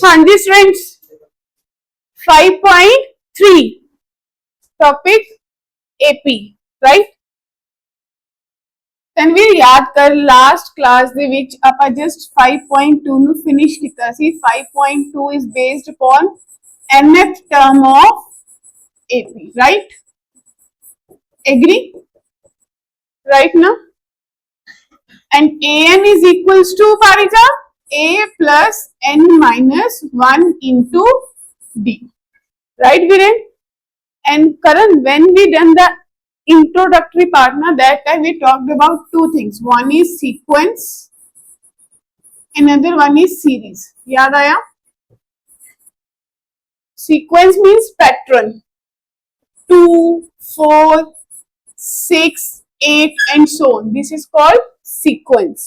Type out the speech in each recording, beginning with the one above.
हाँ जी students, 5.3 topic AP right. Tanveer याद कर लास्ट क्लास ਦੇ ਵਿੱਚ ਆਪਾਂ ਜਸਟ 5.2 ਨੂੰ ਫਿਨਿਸ਼ ਕੀਤਾ ਸੀ। 5.2 is based upon nth term of AP, right? Agree? Right now? And an is equals to Parija a plus n minus 1 into d, right Viren? And Karan, when we done the introductory part, na, that time we talked about two things. One is sequence, another one is series. Yaad aaya? Sequence means pattern. 2, 4, 6, 8 and so on. This is called sequence.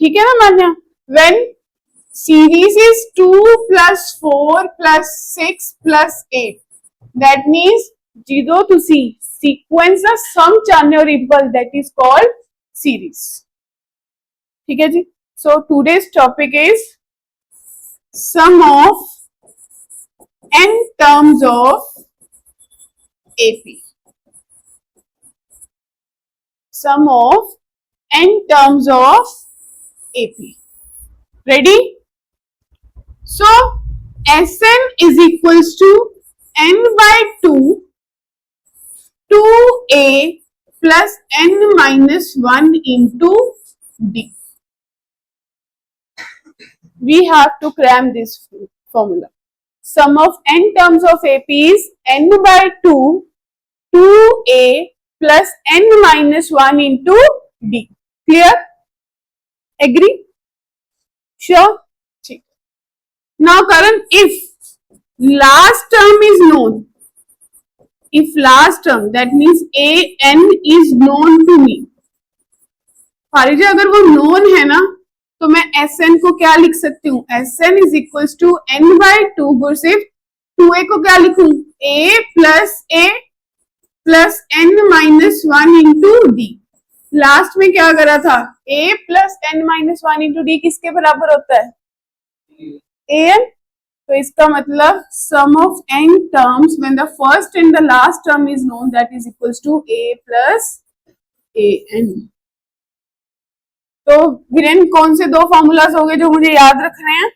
ठीक है ना मान्या? When series is 2 plus 4 plus 6 plus 8, that means Jido तुसी sequence का sum चाहने हो ripple, that is called series. ठीक है जी? So today's topic is sum of n terms of AP. Sum of n terms of AP. Ready? So Sn is equals to n by 2 2a plus n minus 1 into d. We have to cram this formula. Sum of n terms of AP is n by 2 2a plus n minus 1 into d. Clear? Agree? Sure? Now Karan, if last term is known, if last term, that means an is known to me. फारिजा अगर वो known है ना, तो मैं Sn को क्या लिख सकती हूँ? Sn is equals to n by 2 गुरसिफ 2a को क्या लिखूं? a plus n minus 1 into d. Last में क्या करा था? a plus n minus 1 into d किसके बराबर होता है? an. तो इसका मतलब sum of n terms when the first and the last term is known, that is equals to a plus an. तो वीरेन कौन से दो फॉर्मूलाज हो गए जो मुझे याद रखने हैं?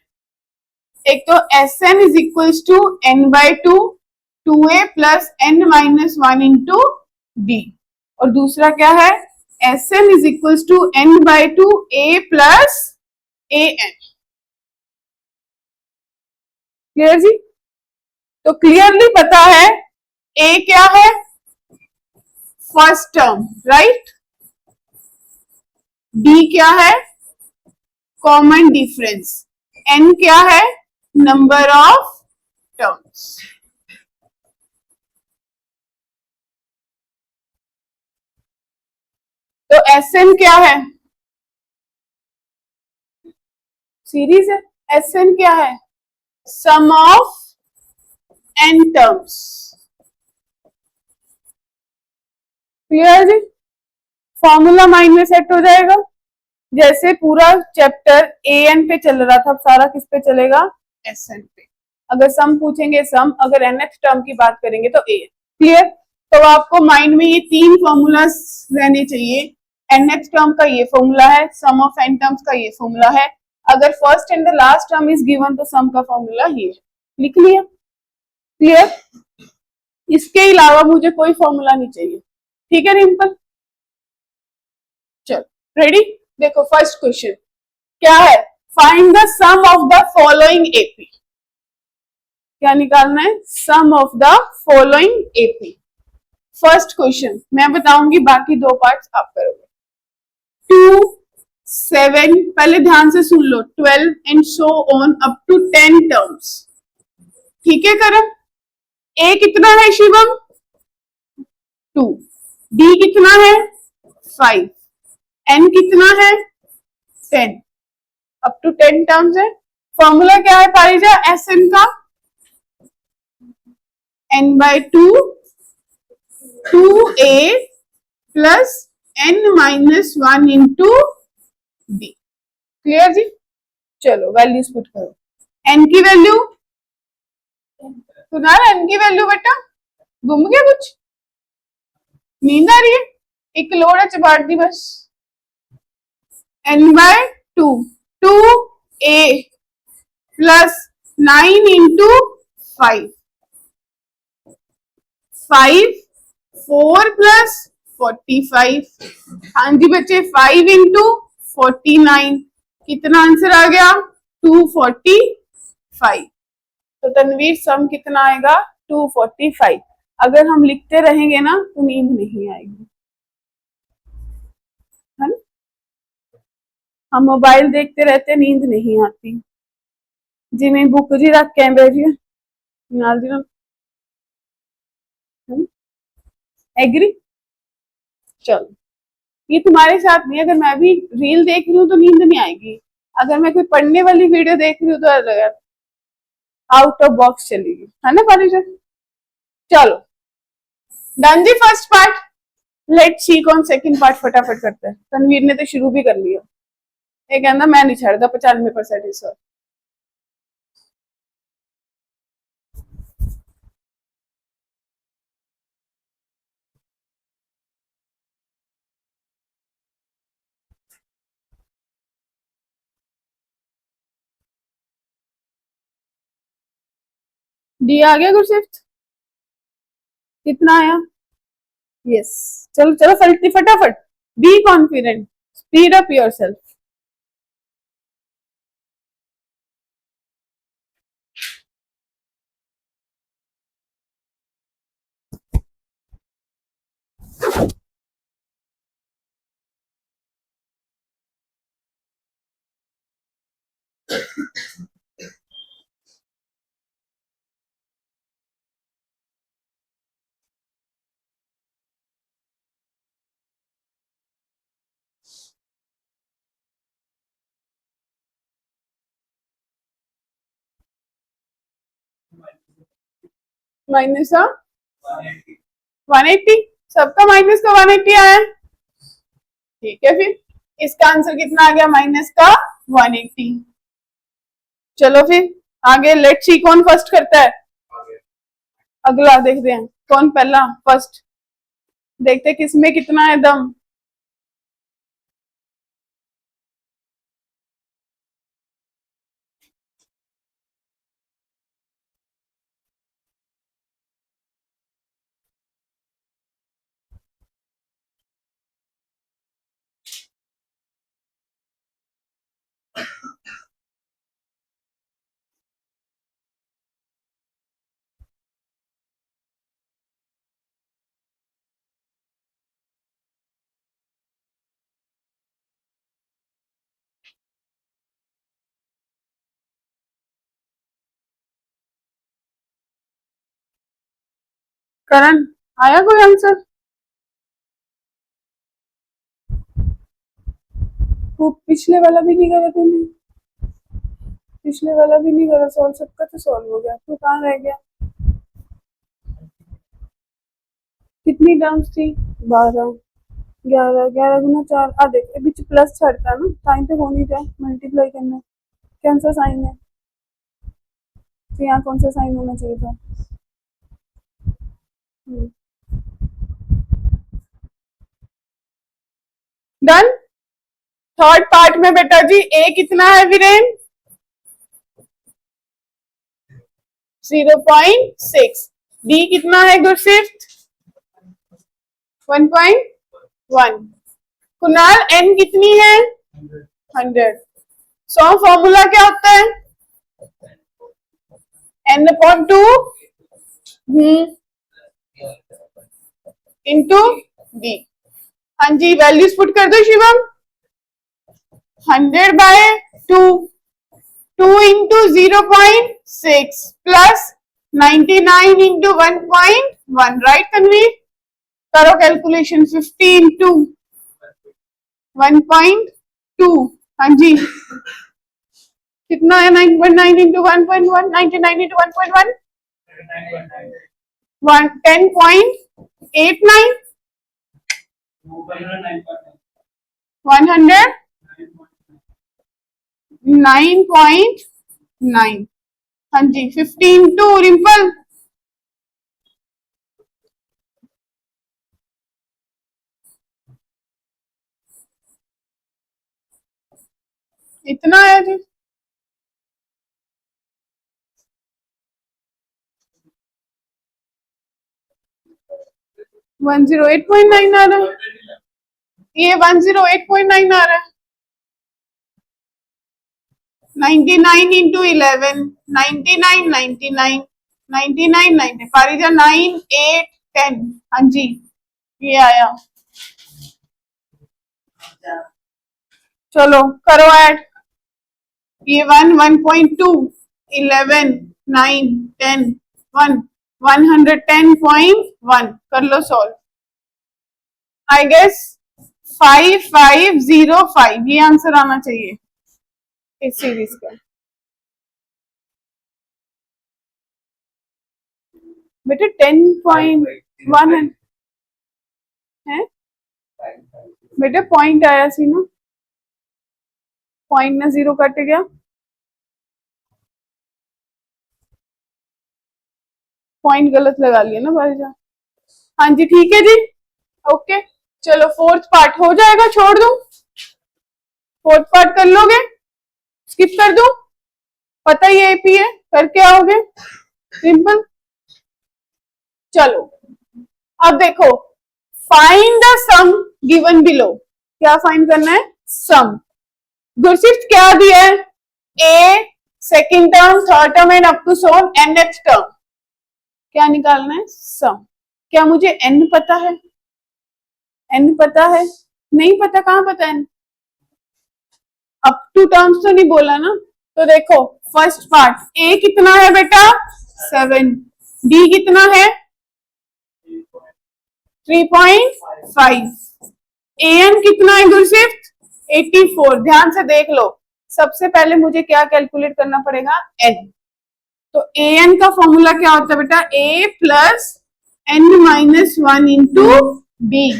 एक तो Sn is equals to n by 2 2a plus n minus 1 into d, और दूसरा क्या है? Sn is equals to n by 2 a plus an. Clear जी? तो क्लियरली पता है a क्या है? First term, right? d क्या है? Common difference. n क्या है? Number of terms. तो Sn क्या है? सीरीज है. Sn क्या है? Sum of n terms. Clear जी? फॉर्मूला माइंड में सेट हो जाएगा. जैसे पूरा चैप्टर an पे चल रहा था, सारा किस पे चलेगा? Sn पे. अगर सम पूछेंगे सम, अगर nth टर्म की बात करेंगे तो an. क्लियर? तो आपको माइंड में ये तीन फॉर्मूलाज रहने चाहिए. nth टर्म का ये फॉर्मूला है, सम ऑफ n टर्म्स का ये फॉर्मूला है. अगर first and the last term is given तो सम का फॉर्मूला ये है. लिख लिया? क्लियर? इसके अलावा मुझे कोई फॉर्मूला नहीं चाहिए. ठीक है रिंपल? चलो रेडी? देखो फर्स्ट क्वेश्चन क्या है? Find the sum of the following AP. क्या निकालना है? Sum of the following AP. First question मैं बताऊंगी, बाकी दो पार्ट्स आप करोगे. 2 7, पहले ध्यान से सुन लो, 12 and so on up to 10 terms. ठीक है करण? a कितना है शिवम? 2. d कितना है? 5. n कितना है? 10. अप टू 10 टर्म्स है. फॉर्मूला क्या है पारिजा Sn का? n by 2 2a plus n minus 1 into d. Clear जी? चलो वैल्यूज पुट करो। एन की वैल्यू, कुणाल एन की वैल्यू बेटा घूम गया कुछ, नींद आ रही है, एक लोड़ा चबाड़ दी बस। N by 2, 2a plus 9 into 5, 5 4 plus 45। हाँ जी बच्चे 5 इंटू 49, कितना आंसर आ गया 245। तो तनवीर सम कितना आएगा 245। अगर हम लिखते रहेंगे ना तो नींद नहीं आएगी, है ना। हम मोबाइल देखते रहते नींद नहीं आती। जिमें बुक जी रख के बैठी नाल दी ना, एग्री। चलो ये तुम्हारे साथ नहीं, अगर मैं भी रील देख रही हूँ तो नींद नहीं आएगी, अगर मैं कोई पढ़ने वाली वीडियो देख रही हूँ तो अलग आउट ऑफ बॉक्स चलेगी, है ना पारिजा। चलो डन जी फर्स्ट पार्ट, लेट्स सी कौन सेकंड पार्ट फटाफट करते हैं। तनवीर ने तो शुरू भी कर लिया, ये कहना मैं नहीं छड़ता 95% इस बार। डी आ गया गुरसिफ्त, कितना आया, यस। चलो चलो फटाफट, be confident, speed up yourself. Minus का 180, सबका माइनस का 180 आया, ठीक है। फिर इसका आंसर कितना आ गया माइनस का 180। चलो फिर आगे लेट्स सी कौन फर्स्ट करता है, अगला देखते हैं कौन पहला फर्स्ट, देखते हैं किसमें कितना है दम। करण आया कोई आंसर, वो पिछले वाला भी नहीं करा तूने, पिछले वाला भी नहीं करा सॉल्व, सबका तो सॉल्व हो गया, तो कहाँ रह गया। कितनी टर्म्स थी 12, 11, 11 गुना 4, आ देख बीच प्लस छड़ता ना, साइन तो हो नहीं जाए, मल्टीप्लाई करना, कौन सा साइन है, तो यहाँ कौन सा साइन होना चाहिए था। डन। थर्ड पार्ट में बेटा जी ए कितना है वीरेन, 0.6, डी कितना है गुरसिफ्त 1.1, कुणाल एन कितनी है 100। सो फॉर्मूला क्या होता है एन अपॉन 2 इंटू डी। हाँ जी वैल्यूज पुट कर दो Shivam, 100 by 2, 2 into 0.6 plus 99 into 1.1, right Tanvir, करो कैलकुलेशन, 50 इंटू 1.2, हाँ जी कितना है 9.9 इंटू 1.1, 99 इंटू 1.1, 10.89, 100 9.9। हाँ जी 15 टू रिंपल। इतना है जी। 108.9 आ रहा है, ये 108.9 आ रहा है। 99 इंटू 11, 99, 99, 99, 90 पारिजा 9, 8, 10। हाँ जी ये आया। चलो करो ऐड। ये 1, 1.2, 11, 9, 10, 1, 110.1 कर लो सॉल्व। आई गेस 5505 ये आंसर आना चाहिए इस सीरीज का। बेटे 10.1 है बेटे, पॉइंट आया सी ना, पॉइंट ना जीरो कट गया, पॉइंट गलत लगा लिया ना भाईजान। हाँ जी ठीक है जी, ओके। चलो फोर्थ पार्ट हो जाएगा, छोड़ दूं? फोर्थ पार्ट कर लोगे? स्किप कर दूं? पता ही एपी है, करके आओगे सिंपल। चलो अब देखो, find the sum given below. क्या फाइंड करना है? सम। गुरसिफ्ट क्या दिया है? A second term, third term and up to so n next term. क्या निकालना है? सम। क्या मुझे एन पता है? एन पता है? नहीं पता, कहां पता है? अप टू टर्म्स तो नहीं बोला ना। तो देखो फर्स्ट पार्ट, ए कितना है बेटा? 7, डी कितना है? 3.5, एन कितना है गुरसिफ्ट? 84। ध्यान से देख लो, सबसे पहले मुझे क्या कैलकुलेट करना पड़ेगा? एन। तो ए एन का फॉर्मूला क्या होता है बेटा? A plus n minus 1 into b.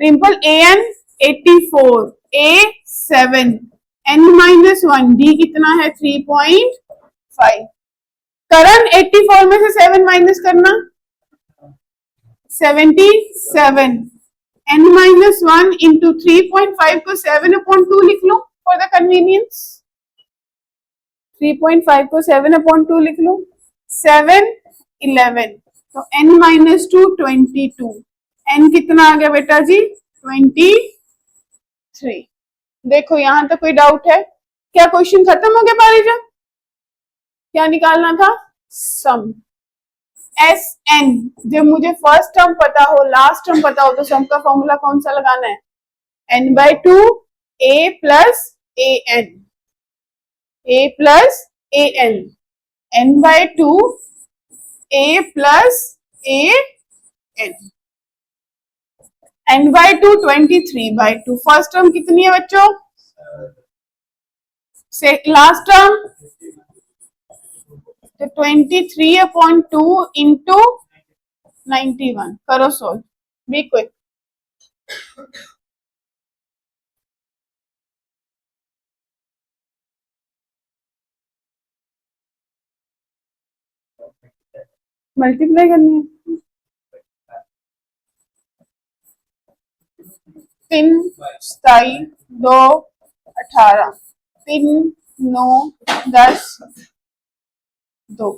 Simple, a n 84, a 7, n minus 1, d कितना है? 3.5। करण 84 में से 7 माइनस करना, 77, एन माइनस 1 इंटू 3.5 को 7/2 लिख लो फॉर द कन्वीनियंस। 3.5 को 7/2 लिख लो। 7, 11, तो n माइनस 2 22। n कितना आ गया बेटा जी? 23। देखो यहां तक कोई डाउट है क्या? क्वेश्चन खत्म हो गया पारिजा? क्या निकालना था? सम। एस एन, जब मुझे फर्स्ट टर्म पता हो, लास्ट टर्म पता हो, तो सम का फॉर्मूला कौन सा लगाना है? n/2 a plus a n, a plus a n, n/2 a plus a n, n/2 23/2। First term कितनी है बच्चों? से लास्ट टर्म तो 23/2 इंटू 91। करो सोल्व, बी क्विक। मल्टीप्लाई करनी है। 3 27 2 18, 3 9 10 2,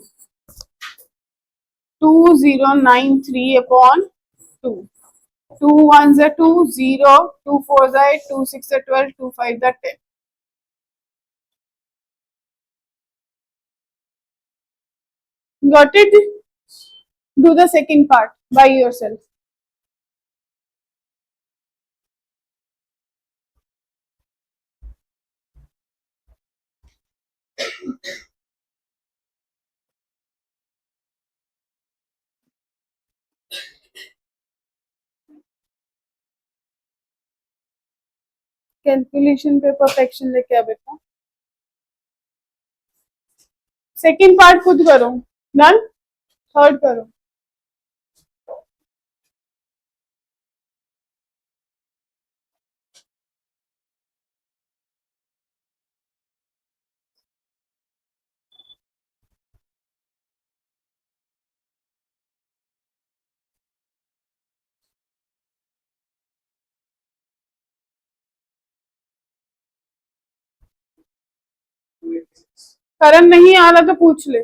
2093/2, 2 1s are 2, 0, 2 4s are 8, 2 6 are 12, 2 5s are 10। Got it? Do the second part by yourself. Calculation पे perfection लेके आ बेटा। सेकंड पार्ट खुद करो, डन। थर्ड करो। करण नहीं आ रहा तो पूछ ले,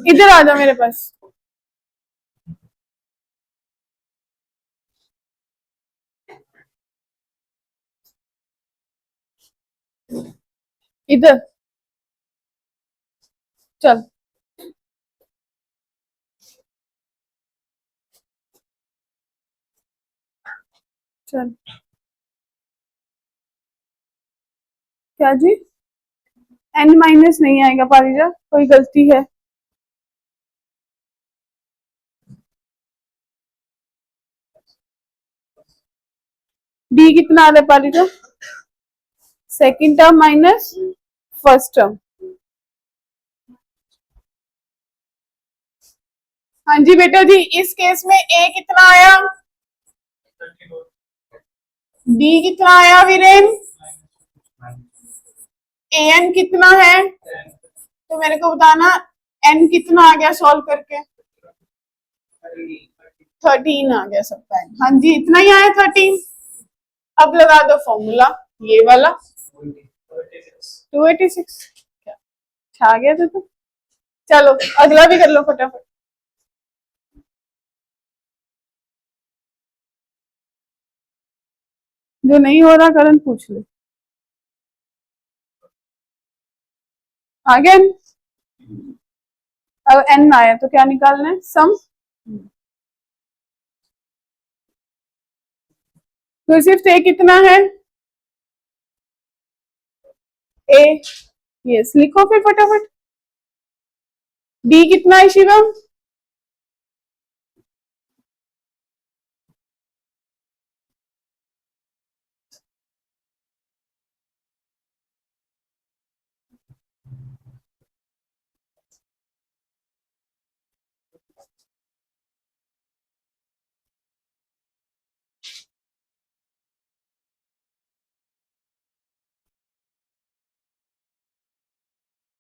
इधर आ जा मेरे पास। इधर चल। चल क्या जी? n माइनस नहीं आएगा पारिजा, कोई गलती है। d कितना आ रहा है Parija? Second term minus first term. हाँ जी बेटा जी, इस केस में a कितना आया, d कितना आया वीरेन, an कितना है, तो मेरे को बताना n कितना आ गया सॉल्व करके। 13 आ गया सबका n। हाँ जी इतना ही आया 13। अब लगा दो फॉर्मूला ये वाला 286। आ गया तो चलो अगला भी कर लो फटाफट। जो नहीं हो रहा करण पूछ ले। आ गया n? अब n आया तो क्या निकालना है, सम। तो सिर्फ a कितना है, a, यस लिखो फिर फटाफट। d कितना है शिवम,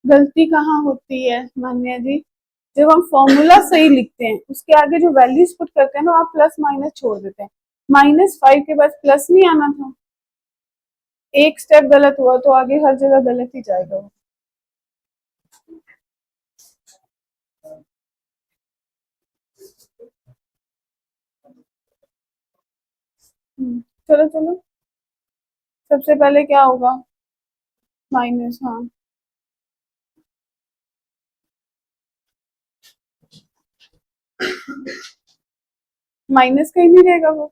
गलती कहाँ होती है मान्या जी, जब हम फॉर्मूला सही लिखते हैं उसके आगे जो वैल्यूज पुट करते हैं ना आप प्लस माइनस छोड़ देते हैं। -5 के बाद प्लस नहीं आना था, एक स्टेप गलत हुआ तो आगे हर जगह गलत ही जाएगा वो। चलो चलो सबसे पहले क्या होगा, माइनस, हाँ माइनस का ही नहीं रहेगा वो,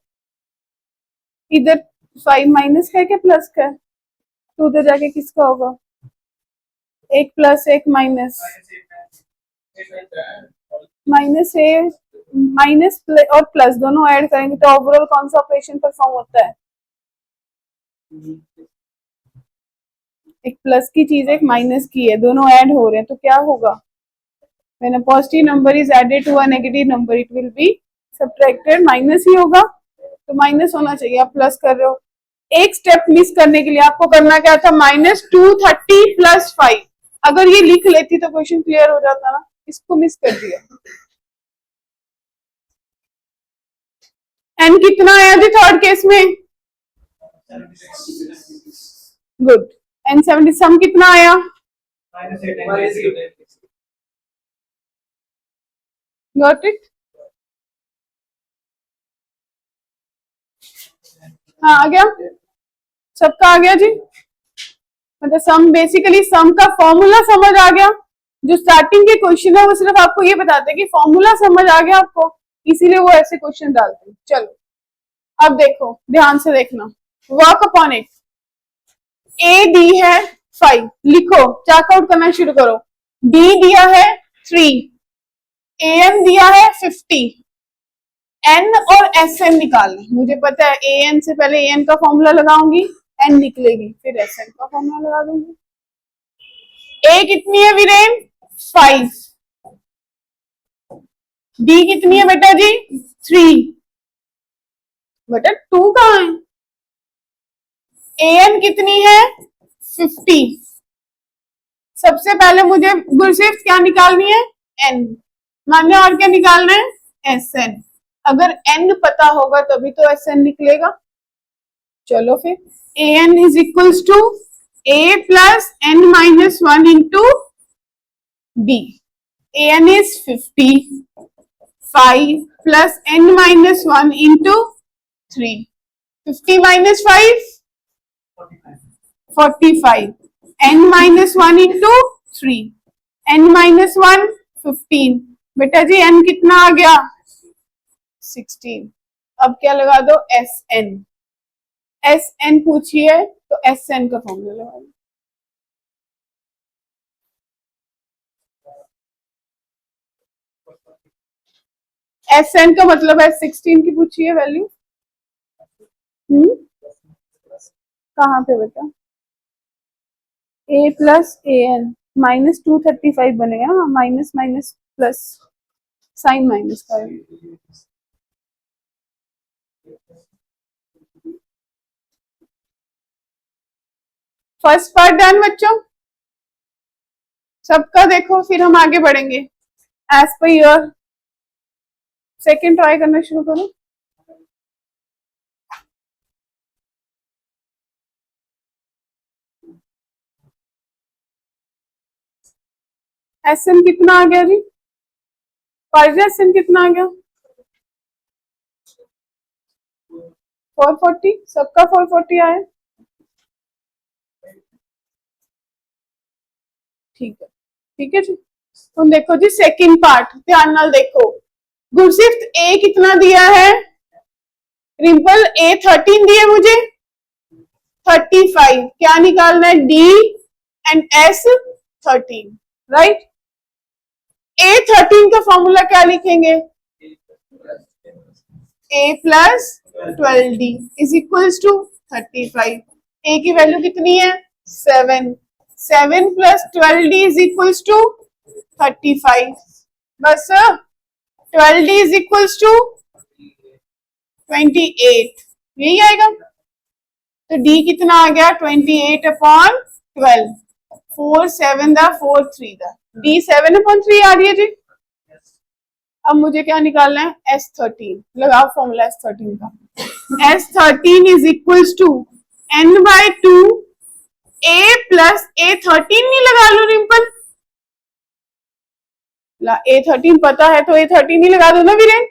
इधर 5 माइनस का है क्या प्लस का है, तो उधर जाके किसका होगा, एक प्लस एक माइनस, माइनस ए माइनस और प्लस दोनों ऐड करेंगे तो ओवरऑल कौन सा ऑपरेशन परफॉर्म होता है, एक प्लस की चीज एक माइनस की है, दोनों ऐड हो रहे हैं तो क्या होगा, when a positive number is added to a negative number it will be subtracted, minus ही होगा, तो माइनस होना चाहिए, आप प्लस कर रहे हो। एक स्टेप मिस करने के लिए आपको करना क्या था, -230 + 5, अगर ये लिख लेती तो क्वेश्चन क्लियर हो जाता ना, इसको मिस कर दिया। एन कितना आया जी थर्ड केस में, गुड, एन 70, सम कितना आया, गॉट इट, हाँ आ गया, सबका आ गया जी, मतलब सम, बेसिकली सम का फॉर्मूला समझ आ गया, जो स्टार्टिंग के क्वेश्चन है वो सिर्फ आपको ये बताते हैं कि फॉर्मूला समझ आ गया आपको, इसीलिए वो ऐसे क्वेश्चन डालते हैं। चलो अब देखो ध्यान से देखना, वर्क अपॉन इट, ए दी है 5, लिखो चेक आउट करना शुरू करो, डी दिया है 3, ए एन दिया है 50, एन और एस एन निकालना, मुझे पता है ए एन से पहले ए एन का फॉर्मूला लगाऊंगी, एन निकलेगी, फिर एस एन का फॉर्मूला लगा दूंगी। ए कितनी है वीरेन, 5, डी कितनी है बेटा जी 3, बेटा 2 कहाँ है, ए एन कितनी है 50, सबसे पहले मुझे गुरसिफ्त क्या निकालनी है, एन, मान्य, और क्या निकालना है, एस एन, अगर एन पता होगा तभी तो एस एन निकलेगा। चलो फिर a n is equals to a plus n minus 1 into d. an is 50. 5 plus n minus 1 into 3. 50 minus 5? 45. n minus 1 into 3. n minus 1 15. बेटा जी n कितना आ गया? 16. अब क्या लगा दो? S N. एस एन पूछिए तो एस एन का फॉर्मूला लगा दो. एस एन का मतलब है 16 की पूछिए वैल्यू. कहाँ पे बेटा? A plus a N minus 235 बनेगा. Minus minus plus sign minus का. फर्स्ट पार्ट डन बच्चों सबका. देखो फिर हम आगे बढ़ेंगे as per your. Second try करना शुरू करो. एस एन कितना आ गया जी? पाइजा एस एन कितना आ गया? 440. सबका 440 आया. ठीक है. ठीक है जी. तुम देखो जी सेकंड पार्ट ध्यान नाल देखो. गुरसिफ्त ए कितना दिया है? रिंपल ए 13 दिया मुझे. 35. क्या निकालना है? D and s 13. Right. A 13 का फॉर्मूला क्या लिखेंगे? A plus 12d is equals to 35. A की वैल्यू कितनी है? 7. 7 plus 12d is equals to 35. बस 12d इज इक्वल्स टू 28. यही आएगा. तो d कितना आ गया? 28 अपॉन 12. 4 7 दा 4 3 दा d 7 अपॉन 3 आ रही है जी. अब मुझे क्या निकालना है? S13. लगाओ फॉर्मूला S13 का. S13 is equals to n by 2 a plus A13 नहीं लगा लो रिंपल? A13 पता है तो A13 ही लगा दो ना वीरेन.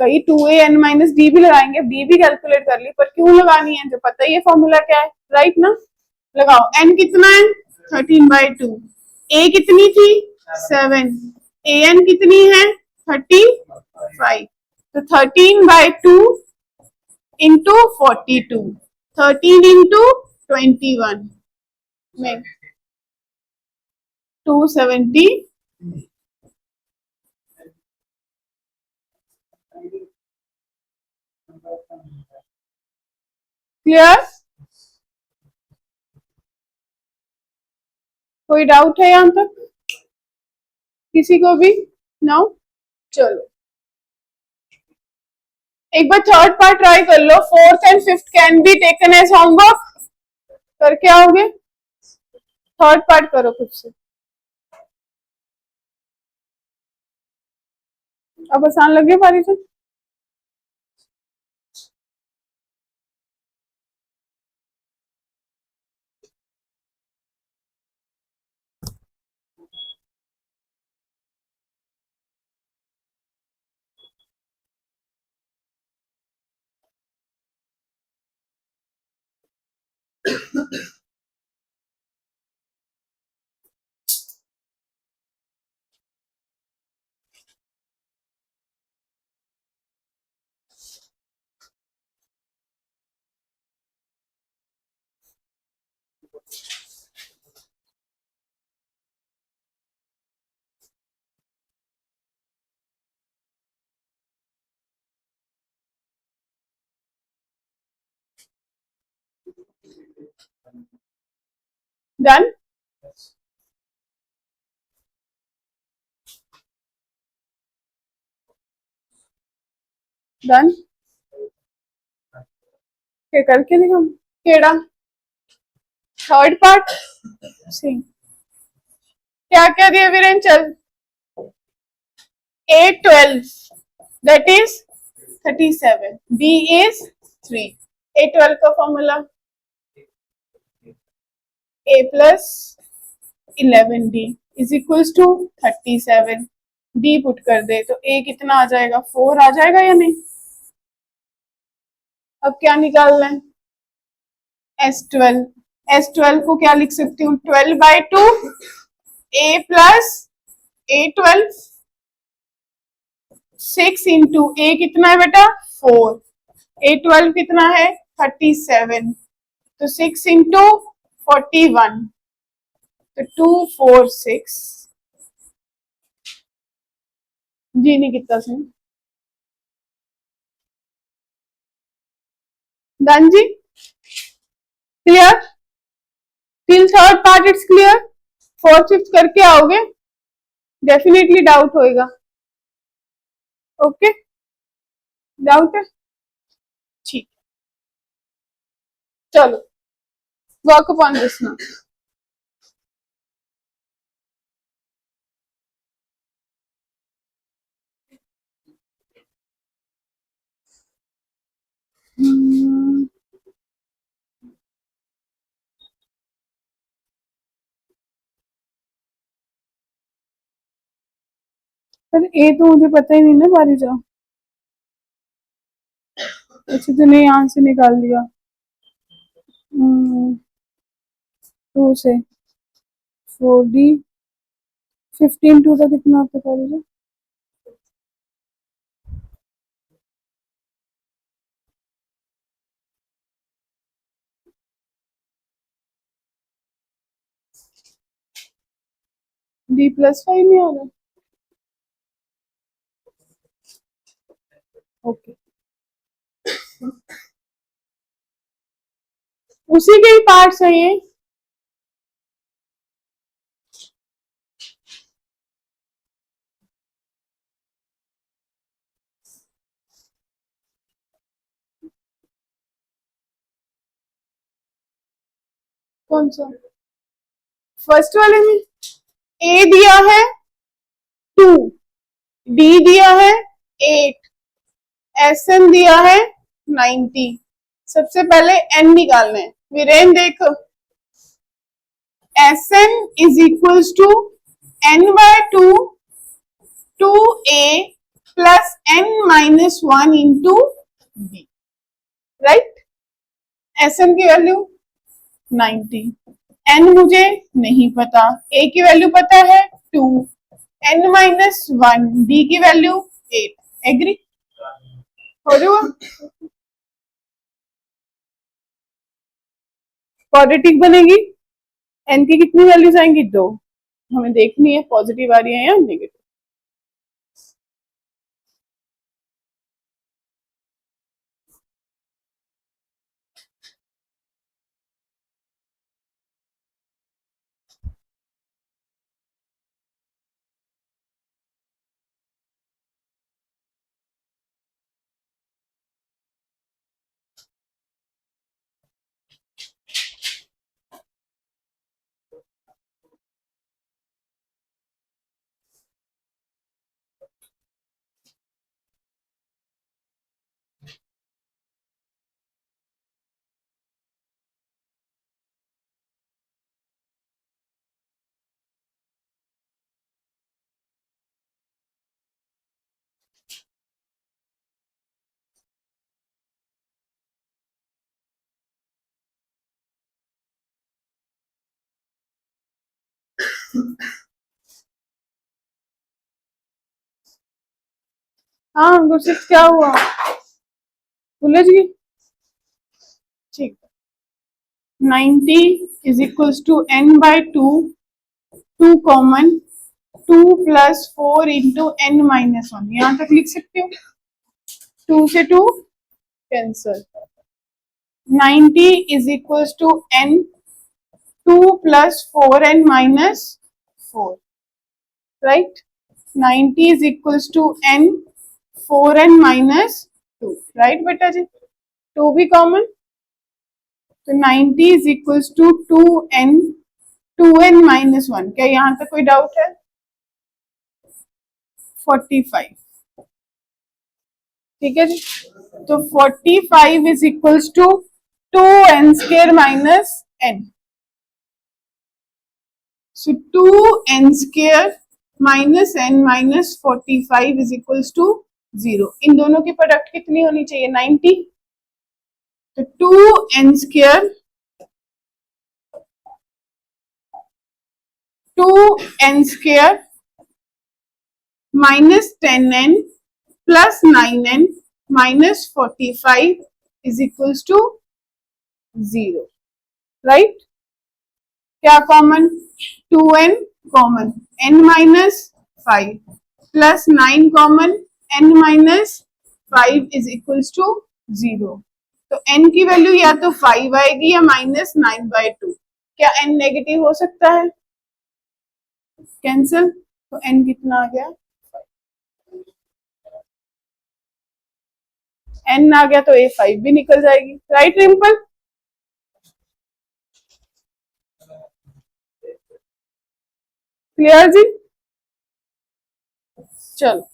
कई 2an माइनस डी भी लगाएंगे. b भी कैलकुलेट कर ली पर क्यों लगानी है? जो पता ही है फॉर्मूला क्या है. राइट ना. लगाओ. n कितना है? 13 बाय 2. a कितनी थी? 7. an कितनी है? 35. तो 13 बाय 2 इंटू 42. 13 इंटू 21 में 270. क्लियर? कोई डाउट है यहां तक किसी को भी? नो. चलो एक बार थर्ड पार्ट ट्राई कर लो. Fourth and fifth can be taken as homework. करके आओगे? थर्ड पार्ट करो खुद से. अब आसान लगे पारी से? डन. डन. क्या करके दिखाऊं? केड़ा थर्ड पार्ट सी. क्या क्या दिया वीरेन? चल. A12 that is 37. B is 3. A12 का फॉर्मूला a plus 11d is equals to 37। D put कर दे तो ए कितना आ जाएगा, 4 आ जाएगा या नहीं। अब क्या निकालना है, S12। S12 को क्या लिख सकती हूँ, 12/2 ए प्लस A12 6 इंटू ए कितना है बेटा 4, A12 कितना है 37, तो 6 इंटू 41 तो 246 जी नहीं कितना से डन जी, clear, till third part it's clear. Fourth fifth करके आओगे, डेफिनेटली डाउट होएगा। ओके, डाउट है, ठीक, चलो वर्क अपॉन दिस नाउ। पर ए तो मुझे पता ही नहीं ना, बारी जाओ। अच्छा तूने यहाँ से निकाल लिया 2 से 4d 15 2 का कितना होता है बारी जाओ। d +5 नहीं आ रहा, ओके उसी के ही पार्ट्स हैं ये। कौन सा, फर्स्ट वाले में ए दिया है 2, डी दिया है 8, एस एन दिया है 90। सबसे पहले एन निकालना है, वीरेन देखो S n is equals to n/2 2a plus n-1 into b, right. S n की वैल्यू 90, एन मुझे नहीं पता, ए की वैल्यू पता है 2, n-1 डी की वैल्यू 8, एग्री हो रही हो। क्वाड्रेटिक बनेगी, एन की कितनी वैल्यूज आएंगी 2, हमें देखनी है पॉजिटिव आ रही है या नेगेटिव। हाँ गुरसित क्या हुआ, उलझ गई, ठीक। 90 is equals to n/2, 2 common 2 + 4 into n-1, यहां तक लिख सकते हो, 2 से 2 cancel. 90 is equals to n 2 + 4n-4, right. 90 is equals to n 4n-2, right बेटा जी, 2 भी कॉमन, तो 90 इज इक्वल्स टू 2n-1। क्या यहां तक कोई डाउट है, 45, ठीक है जी। तो 45 is equals to 2n² - n, So 2n² minus n minus 45 is equals to 0. इन दोनों की प्रोडक्ट कितनी होनी चाहिए? 90. तो 2n² minus 10n plus 9n minus 45 is equals to 0. Right? क्या common? 2n common, n minus 5 plus 9 common, n minus 5 is equals to 0. तो n की value या तो 5 आएगी या माइनस 9/2. क्या n नेगेटिव हो सकता है? कैंसिल. तो n कितना आ गया? n आ गया तो a5 भी निकल जाएगी. राइट रिम्पल? क्लियर जी? चलो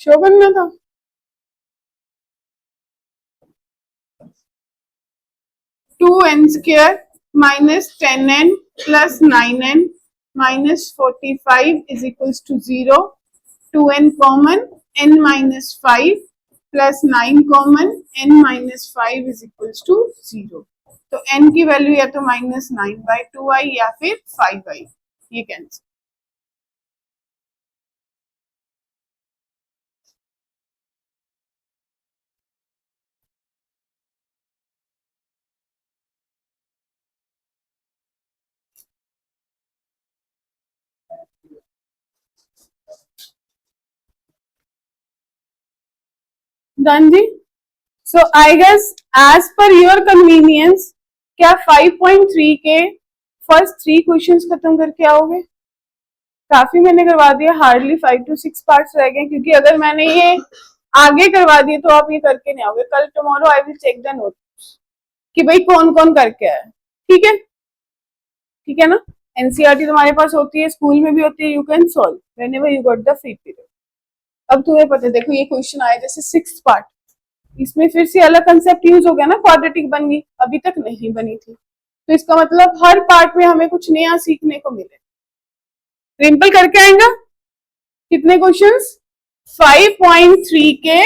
शो करना था. Two n square minus 10n plus 9n minus 45 is equals to 0. 2n common, n minus 5 plus 9 common, n minus 5 is equals to 0. तो n की वैल्यू या तो माइनस 9/2 आई या फिर 5 आई. ये कैंसिल. डन जी. So I guess as per your convenience क्या 5.3 के फर्स्ट 3 क्वेश्चंस खत्म करके आओगे? काफी मैंने करवा दिया, हार्डली 5 to 6 पार्ट्स रह गए, क्योंकि अगर मैंने ये आगे करवा दिए तो आप ये करके नहीं आओगे. कल tomorrow I will check the notes कि भाई कौन कौन करके आया. ठीक है? ठीक है ना? एनसीईआरटी तुम्हारे पास होती है, स्कूल में भी होती है. You can solve whenever you got the free period. अब तुम्हें पता है, देखो ये क्वेश्चन आया जैसे 6th पार्ट, इसमें फिर से अलग कंसेप्ट यूज हो गया ना, क्वाड्रेटिक बन गई, अभी तक नहीं बनी थी. तो इसका मतलब हर पार्ट में हमें कुछ नया सीखने को मिले. रिम्पल करके आएगा कितने क्वेश्चंस? 5.3 के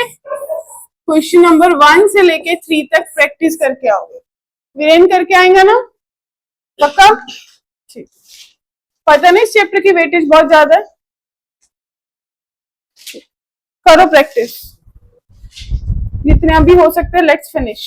क्वेश्चन नंबर 1 से लेके 3 तक प्रैक्टिस करके आओगे. वीरेन करके आएगा ना? पक्का? ठीक. पता नहीं इस चैप्टर की वेटेज बहुत ज्यादा है. करो प्रैक्टिस जितने अभी हो सकते हैं. Let's finish.